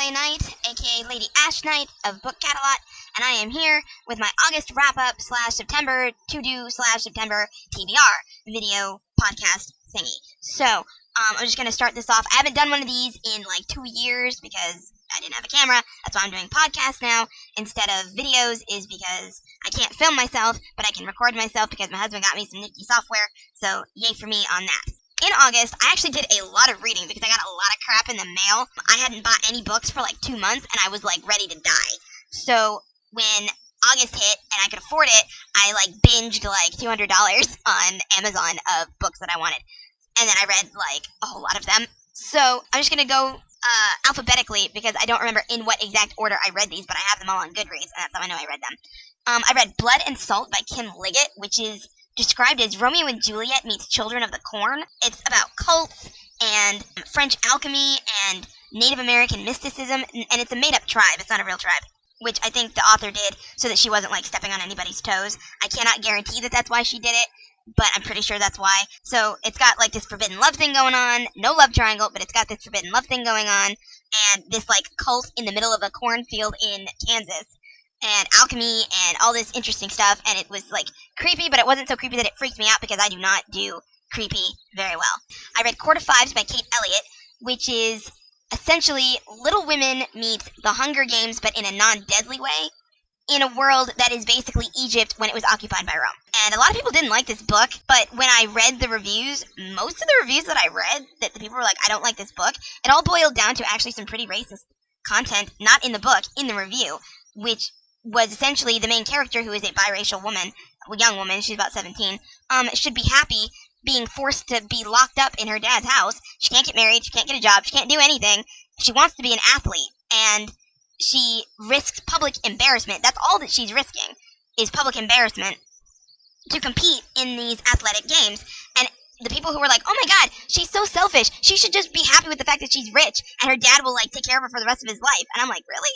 LA Knight, aka Lady Ash Knight of Book Catalot, and I am here with my August wrap-up / September To-Do / September TBR video podcast thingy. So, I'm just going to start this off. I haven't done one of these in like 2 years because I didn't have a camera. That's why I'm doing podcasts now instead of videos, is because I can't film myself, but I can record myself because my husband got me some nifty software, so yay for me on that. In August, I actually did a lot of reading because I got a lot of crap in the mail. I hadn't bought any books for like 2 months, and I was like ready to die. So when August hit and I could afford it, I like binged like $200 on Amazon of books that I wanted. And then I read like a whole lot of them. So I'm just going to go alphabetically because I don't remember in what exact order I read these, but I have them all on Goodreads, and that's how I know I read them. I read Blood and Salt by Kim Liggett, which is described as Romeo and Juliet meets Children of the Corn. It's about cults and French alchemy and Native American mysticism, and it's a made-up tribe. It's not a real tribe, which I think the author did so that she wasn't like stepping on anybody's toes. I cannot guarantee that that's why she did it, but I'm pretty sure that's why. So it's got like this forbidden love thing going on. No love triangle, but it's got this forbidden love thing going on, and this like cult in the middle of a cornfield in Kansas, and alchemy and all this interesting stuff, and it was like creepy, but it wasn't so creepy that it freaked me out because I do not do creepy very well. I read Court of Fives by Kate Elliott, which is essentially Little Women meets The Hunger Games, but in a non-deadly way, in a world that is basically Egypt when it was occupied by Rome. And a lot of people didn't like this book, but when I read the reviews, most of the reviews that I read, that the people were like, I don't like this book, it all boiled down to actually some pretty racist content, not in the book, in the review, which was essentially the main character, who is a biracial woman, a young woman, she's about 17, should be happy being forced to be locked up in her dad's house. She can't get married, she can't get a job, she can't do anything. She wants to be an athlete, and she risks public embarrassment. That's all that she's risking, is public embarrassment, to compete in these athletic games. And the people who were like, oh my god, she's so selfish, she should just be happy with the fact that she's rich, and her dad will like take care of her for the rest of his life. And I'm like, really?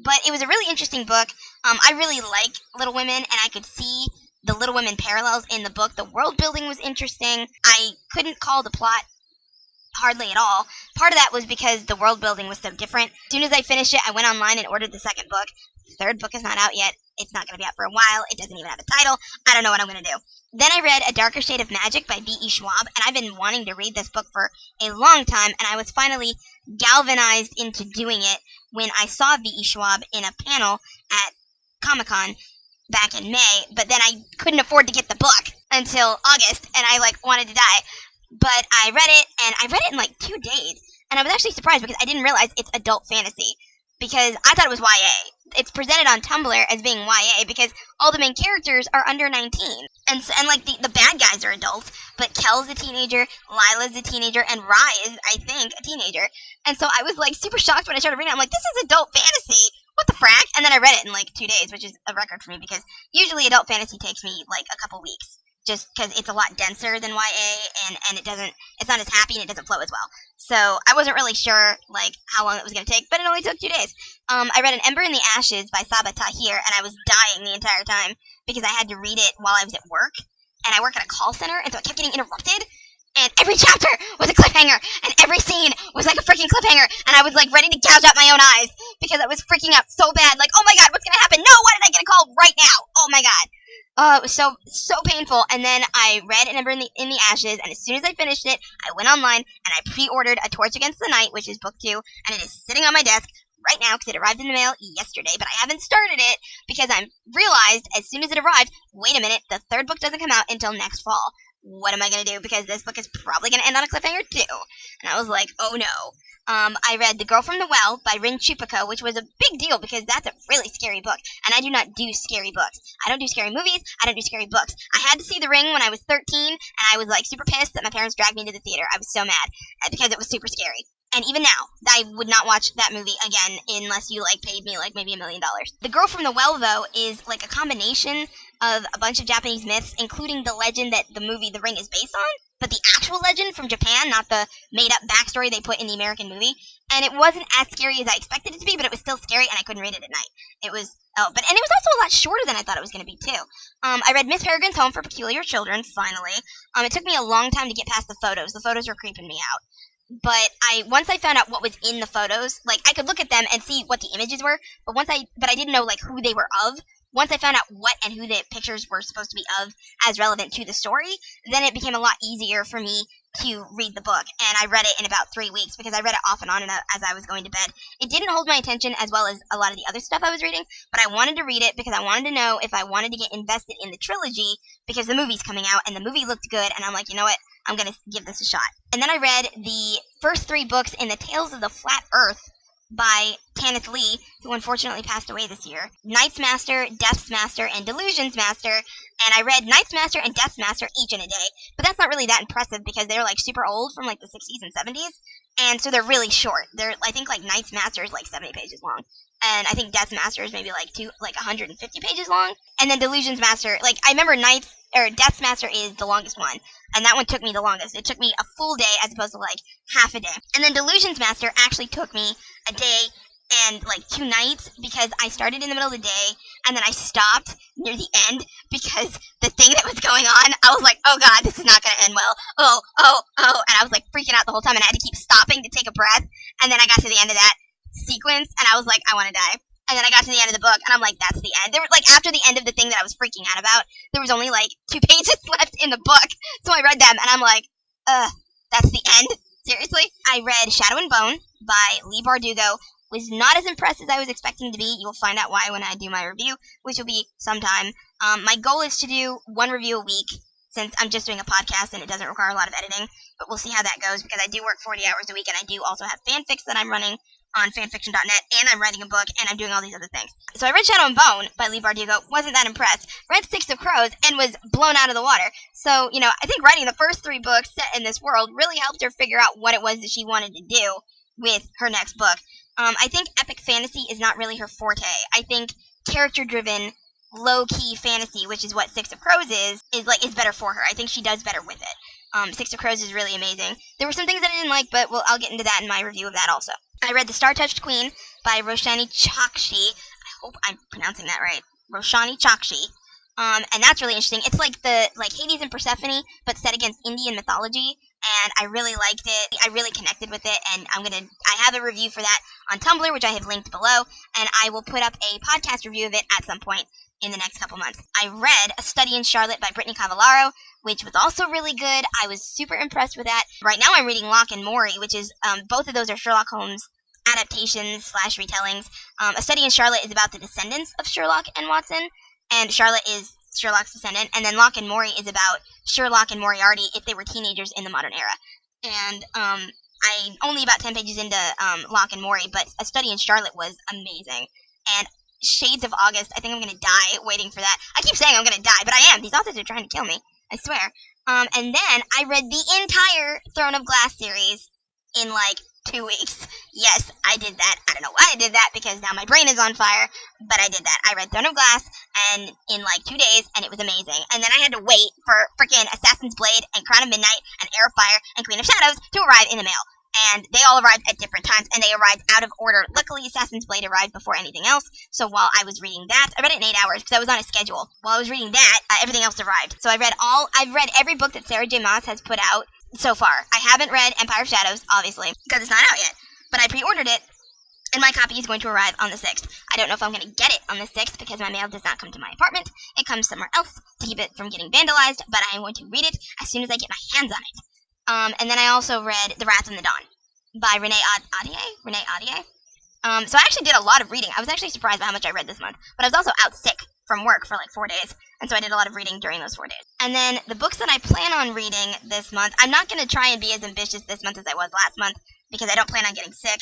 But it was a really interesting book. I really like Little Women, and I could see the Little Women parallels in the book. The world building was interesting. I couldn't call the plot hardly at all. Part of that was because the world building was so different. As soon as I finished it, I went online and ordered the second book. The third book is not out yet. It's not going to be out for a while. It doesn't even have a title. I don't know what I'm going to do. Then I read A Darker Shade of Magic by B.E. Schwab, and I've been wanting to read this book for a long time, and I was finally galvanized into doing it when I saw B.E. Schwab in a panel at Comic-Con back in May, but then I couldn't afford to get the book until August, and I like wanted to die. But I read it, and I read it in like 2 days, and I was actually surprised because I didn't realize it's adult fantasy, because I thought it was YA. It's presented on Tumblr as being YA because all the main characters are under 19. And like the bad guys are adults, but Kel's a teenager, Lila's a teenager, and Rye is, I think, a teenager. And so I was like super shocked when I started reading it. I'm like, this is adult fantasy. What the frack? And then I read it in like 2 days, which is a record for me because usually adult fantasy takes me like a couple weeks, just because it's a lot denser than YA, and it's not as happy and it doesn't flow as well. So I wasn't really sure like how long it was going to take, but it only took 2 days. I read An Ember in the Ashes by Saba Tahir, and I was dying the entire time because I had to read it while I was at work, and I work at a call center, and so I kept getting interrupted, and every chapter was a cliffhanger, and every scene was like a freaking cliffhanger, and I was like ready to gouge out my own eyes because I was freaking out so bad, like, oh my god, what's going to happen? No, why did I get a call right now? Oh my god. It was so painful. And then I read An Ember in the Ashes, and as soon as I finished it, I went online and I pre-ordered A Torch Against the Night, which is book 2, and it is sitting on my desk right now because it arrived in the mail yesterday, but I haven't started it because I realized as soon as it arrived, wait a minute, the third book doesn't come out until next fall. What am I going to do? Because this book is probably going to end on a cliffhanger too. And I was like, oh no. I read The Girl from the Well by Rin Chupeco, which was a big deal because that's a really scary book, and I do not do scary books. I don't do scary movies, I don't do scary books. I had to see The Ring when I was 13, and I was like super pissed that my parents dragged me to the theater. I was so mad because it was super scary. And even now, I would not watch that movie again unless you like paid me like maybe $1 million. The Girl from the Well, though, is like a combination of a bunch of Japanese myths, including the legend that the movie The Ring is based on, but the actual legend from Japan, not the made-up backstory they put in the American movie. And it wasn't as scary as I expected it to be, but it was still scary, and I couldn't read it at night. It was also a lot shorter than I thought it was going to be too. I read Miss Peregrine's Home for Peculiar Children finally. It took me a long time to get past the photos. The photos were creeping me out. but once I found out what was in the photos, like, I could look at them and see what the images were, but I didn't know, like, who they were of. Once I found out what and who the pictures were supposed to be of as relevant to the story, then it became a lot easier for me to read the book, and I read it in about 3 weeks because I read it off and on as I was going to bed. It didn't hold my attention as well as a lot of the other stuff I was reading, but I wanted to read it because I wanted to know if I wanted to get invested in the trilogy because the movie's coming out, and the movie looked good, and I'm like, you know what? I'm going to give this a shot. And then I read the first 3 books in the Tales of the Flat Earth by Tanith Lee, who unfortunately passed away this year. Night's Master, Death's Master, and Delusion's Master. And I read Night's Master and Death's Master each in a day. But that's not really that impressive because they're like super old from like the 60s and 70s. And so they're really short. I think like Night's Master is like 70 pages long. And I think Death's Master is maybe like 150 pages long. And then Delusion's Master, like I remember Death's Master is the longest one. And that one took me the longest. It took me a full day as opposed to like half a day. And then Delusion's Master actually took me a day and like 2 nights because I started in the middle of the day and then I stopped near the end because the thing that was going on, I was like, oh god, this is not going to end well. Oh. And I was like freaking out the whole time and I had to keep stopping to take a breath. And then I got to the end of that sequence and I was like, I want to die. And then I got to the end of the book and I'm like, that's the end. There was like after the end of the thing that I was freaking out about, there was only like 2 pages left in the book. So I read them and I'm like, that's the end? Seriously? I read Shadow and Bone by Leigh Bardugo. Was not as impressed as I was expecting to be. You'll find out why when I do my review, which will be sometime. My goal is to do 1 review a week, since I'm just doing a podcast and it doesn't require a lot of editing, but we'll see how that goes, because I do work 40 hours a week, and I do also have fanfics that I'm running on fanfiction.net, and I'm writing a book, and I'm doing all these other things. So I read Shadow and Bone by Leigh Bardugo, wasn't that impressed. Read Six of Crows, and was blown out of the water. So, I think writing the first 3 books set in this world really helped her figure out what it was that she wanted to do with her next book. I think epic fantasy is not really her forte. I think character-driven, low-key fantasy, which is what Six of Crows is better for her. I think she does better with it. Six of Crows is really amazing. There were some things that I didn't like, but I'll get into that in my review of that also. I read The Star-Touched Queen by Roshani Chokshi. I hope I'm pronouncing that right. Roshani Chokshi. And that's really interesting. It's like Hades and Persephone, but set against Indian mythology. And I really liked it. I really connected with it, and I have a review for that on Tumblr, which I have linked below, and I will put up a podcast review of it at some point in the next couple months. I read A Study in Charlotte by Brittany Cavallaro, which was also really good. I was super impressed with that. Right now I'm reading Locke and Maury, which is, both of those are Sherlock Holmes adaptations / retellings. A Study in Charlotte is about the descendants of Sherlock and Watson, and Charlotte is Sherlock's descendant, and then Locke and Maury is about Sherlock and Moriarty if they were teenagers in the modern era. And I'm only about 10 pages into Locke and Maury, but A Study in Charlotte was amazing. And Shades of August, I think I'm going to die waiting for that. I keep saying I'm going to die, but I am. These authors are trying to kill me, I swear. And then I read the entire Throne of Glass series in 2 weeks. Yes, I did that. I don't know why I did that, because now my brain is on fire, but I did that. I read Throne of Glass and in 2 days, and it was amazing. And then I had to wait for frickin' Assassin's Blade and Crown of Midnight and Heir of Fire and Queen of Shadows to arrive in the mail. And they all arrived at different times, and they arrived out of order. Luckily, Assassin's Blade arrived before anything else, so while I was reading that, I read it in 8 hours, because I was on a schedule. While I was reading that, everything else arrived. So I've read every book that Sarah J. Maas has put out so far. I haven't read Empire of Shadows, obviously, because it's not out yet, but I pre-ordered it, and my copy is going to arrive on the 6th. I don't know if I'm going to get it on the 6th, because my mail does not come to my apartment. It comes somewhere else to keep it from getting vandalized, but I am going to read it as soon as I get my hands on it. And then I also read The Wrath and the Dawn by Renee Ahdieh. So I actually did a lot of reading. I was actually surprised by how much I read this month, but I was also out sick from work for 4 days, and so I did a lot of reading during those 4 days. And then the books that I plan on reading this month, I'm not going to try and be as ambitious this month as I was last month, because I don't plan on getting sick,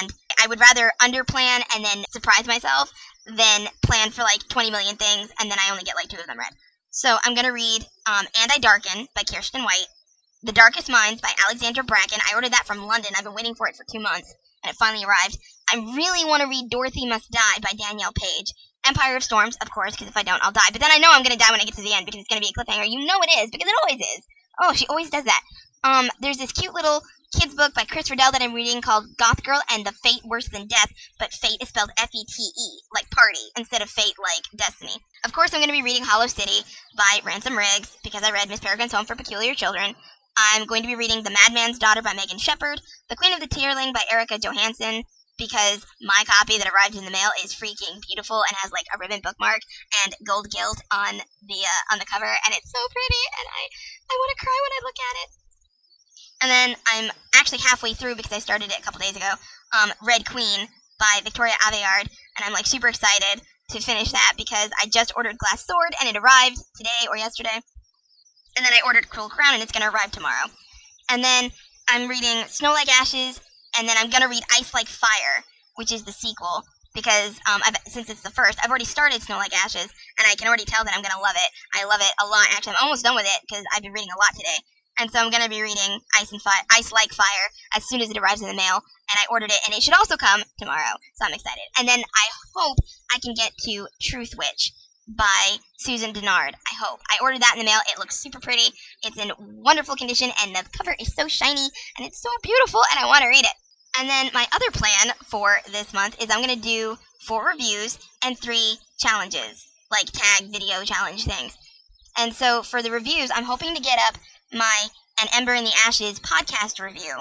and I would rather underplan and then surprise myself than plan for 20 million things, and then I only get 2 of them read. So I'm going to read And I Darken by Kirsten White, The Darkest Minds by Alexandra Bracken. I ordered that from London. I've been waiting for it for 2 months, and it finally arrived. I really want to read Dorothy Must Die by Danielle Page. Empire of Storms, of course, because if I don't, I'll die. But then I know I'm going to die when I get to the end, because it's going to be a cliffhanger. You know it is, because it always is. Oh, she always does that. There's this cute little kids book by Chris Riddell that I'm reading called Goth Girl and the Fate Worse Than Death, but fate is spelled F-E-T-E, like party, instead of fate like destiny. Of course, I'm going to be reading Hollow City by Ransom Riggs, because I read Miss Peregrine's Home for Peculiar Children. I'm going to be reading The Madman's Daughter by Megan Shepherd, The Queen of the Tearling by Erica Johansson, because my copy that arrived in the mail is freaking beautiful and has like a ribbon bookmark and gold gilt on the cover, and it's so pretty, and I want to cry when I look at it. And then I'm actually halfway through because I started it a couple days ago. Red Queen by Victoria Aveyard, and I'm like super excited to finish that because I just ordered Glass Sword and it arrived today or yesterday. And then I ordered Cruel Crown and it's going to arrive tomorrow. And then I'm reading Snow Like Ashes, and then I'm going to read Ice Like Fire, which is the sequel, because since it's the first, I've already started Snow Like Ashes, and I can already tell that I'm going to love it. I love it a lot. Actually, I'm almost done with it because I've been reading a lot today. And so I'm going to be reading Ice Like Fire as soon as it arrives in the mail, and I ordered it, and it should also come tomorrow, so I'm excited. And then I hope I can get to Truth Witch by Susan Dennard. I hope. I ordered that in the mail. It looks super pretty. It's in wonderful condition, and the cover is so shiny, and it's so beautiful, and I want to read it. And then my other plan for this month is I'm going to do 4 reviews and 3 challenges, like tag video challenge things. And so for the reviews, I'm hoping to get up my An Ember in the Ashes podcast review,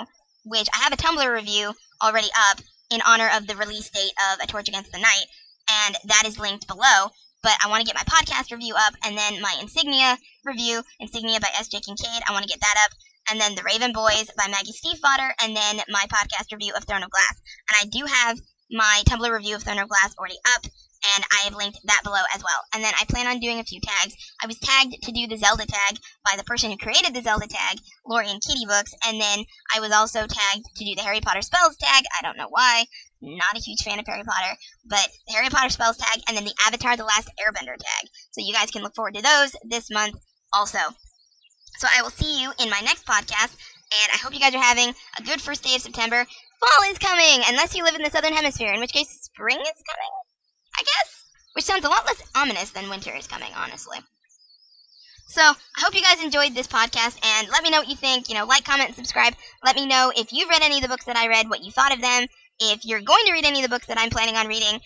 which I have a Tumblr review already up in honor of the release date of A Torch Against the Night, and that is linked below. But I want to get my podcast review up, and then my Insignia review, Insignia by S.J. Kincaid, I want to get that up, and then The Raven Boys by Maggie Stiefvater, and then my podcast review of Throne of Glass. And I do have my Tumblr review of Throne of Glass already up, and I have linked that below as well. And then I plan on doing a few tags. I was tagged to do the Zelda tag by the person who created the Zelda tag, Lori and Kitty Books, and then I was also tagged to do the Harry Potter Spells tag. I don't know why. Not a huge fan of Harry Potter, but the Harry Potter Spells tag, and then the Avatar The Last Airbender tag. So you guys can look forward to those this month also. So I will see you in my next podcast, and I hope you guys are having a good first day of September. Fall is coming, unless you live in the Southern Hemisphere, in which case spring is coming, I guess, which sounds a lot less ominous than winter is coming, honestly. So, I hope you guys enjoyed this podcast, and let me know what you think. Like, comment, and subscribe. Let me know if you've read any of the books that I read, what you thought of them. If you're going to read any of the books that I'm planning on reading,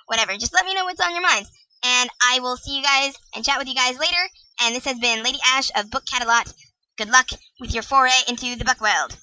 whatever. Just let me know what's on your minds. And I will see you guys and chat with you guys later. And this has been Lady Ash of Book Catalot. Good luck with your foray into the book world.